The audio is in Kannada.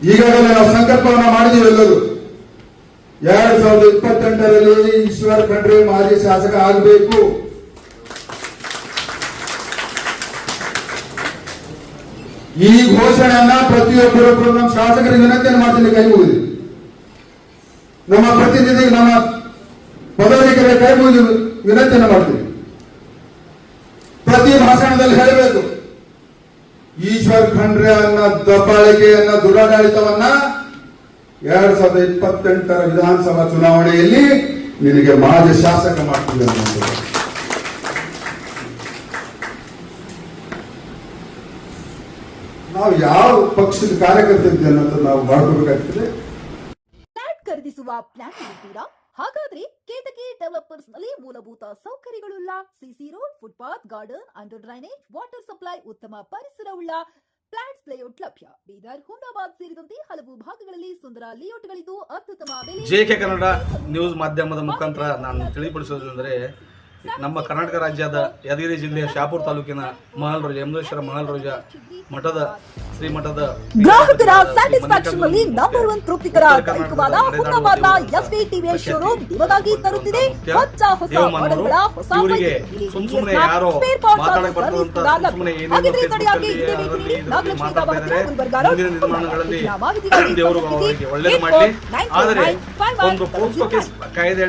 ಈಗಾಗಲೇ ನಾವು ಸಂಕಲ್ಪವನ್ನು ಮಾಡಿದೀವಿ ಎಲ್ಲರೂ. 2028ರಲ್ಲಿ ಈಶ್ವರ್ ಖಂಡ್ರೆ ಮಾಜಿ ಶಾಸಕ ಆಗಬೇಕು. ಈ ಘೋಷಣೆಯನ್ನ ಪ್ರತಿಯೊಬ್ಬರೊಬ್ಬರು ನಮ್ಮ ಶಾಸಕರಿಗೆ ವಿನಂತಿಯನ್ನು ಮಾಡ್ತೀನಿ, ಕೈ ಮುಗಿದು ನಮ್ಮ ಪ್ರತಿನಿಧಿ ನಮ್ಮ ಪದಾಧಿಕಾರಿ ಕೈ ಮುಗಿದು ವಿನಂತಿಯನ್ನು ಮಾಡ್ತೀನಿ. ಪ್ರತಿ ಭಾಷಣದಲ್ಲಿ ಹೇಳಬೇಕು, ಈಶ್ವರ್ ಖಂಡ್ರೆ ಅನ್ನ ದಬ್ಬಾಳಿಕೆಯನ್ನ ದುರಾಡಳಿತವನ್ನ 2028ರ ವಿಧಾನಸಭಾ ಚುನಾವಣೆಯಲ್ಲಿ ನಿನಗೆ ಮಾಜಿ ಶಾಸಕ ಮಾಡ್ತೀವಿ ಅನ್ನೋದು. ನಾವು ಯಾವ ಪಕ್ಷದ ಕಾರ್ಯಕರ್ತರಿದ್ದೆ ಅನ್ನೋದು ನಾವು ಮಾಡ್ಕೋಬೇಕಾಗ್ತದೆ. ಫ್ಲಾಟ್ ಖರೀದಿಸುವ ಪ್ಲಾನ್ ಇದ್ದೀರಾ? ಹಾಗಾದ್ರೆ ಕೇತಕಿ ಡೆವಲಪರ್ಸ್ ನಲ್ಲಿ ಮೂಲಭೂತ ಸೌಕರ್ಯಗಳುಳ್ಳ CC road, footpath, garden, under drainage, water supply, ಉತ್ತಮ ಪರಿಸರವುಳ್ಳ ಫ್ಲಾಟ್ಸ್ ಲೇಔಟ್ ಲಭ್ಯ. ಬೀದರ್, ಹುಮ್ನಾಬಾದ್ ಸೇರಿದಂತೆ ಹಲವು ಭಾಗಗಳಲ್ಲಿ ಸುಂದರ ಲೇಔಟ್ಗಳಿದ್ದು ಅತ್ಯುತ್ತಮ ಬೆಲೆ. ಜೆಕೆ ಕನ್ನಡ ನ್ಯೂಸ್ ಮಾಧ್ಯಮದ ಮುಖಾಂತರ ನಾನು ತಿಳಿಪಡಿಸೋದಂದ್ರೆ, ನಮ್ಮ ಕರ್ನಾಟಕ ರಾಜ್ಯದ ಯಾದಗಿರಿ ಜಿಲ್ಲೆಯ ಶಾಪುರ ತಾಲೂಕಿನ ಮಹಾಲ್ರೋಜ ಯಮದೇಶ್ವರ ಮಹಾಲ್ರೋಜ ಮಠದ ಶ್ರೀಮಠದ ಗ್ರಾಹಕರ ಸ್ಯಾಟಿಸ್ಫ್ಯಾಕ್ಷನ್ ನಲ್ಲಿ ನಂಬರ್ 1 ತೃಪ್ತಿಕರ ದೈಹಿಕವಾದ ಹುಮ್ನಾಬಾದ್ನ ಎಸ್ವಿ ಟಿವಿಎಸ್ ಶೋರೂಮ್ ನಿಮಗಾಗಿ ತರುತ್ತಿದೆ ಹೊಸ ಹೊಸ ಮಾಡೆಲ್ಗಳ ಹೊಸ ಸುಮ್ಮನೆ ಯಾರೋ ಮಾತಾಡಕ್ಕೆ ಬರ್ತದಂತ ಸುಮ್ಮನೆ ನಿರ್ಮಾಣಗಳಲ್ಲಿ ದೇವರು ಅವರಿಗೆ ಒಳ್ಳೇದು ಮಾಡಲಿ. ಆದರೆ ಒಂದು ಪೋಸ್ಕೋ ಕೇಸ್ ಕಾಯ್ದೆ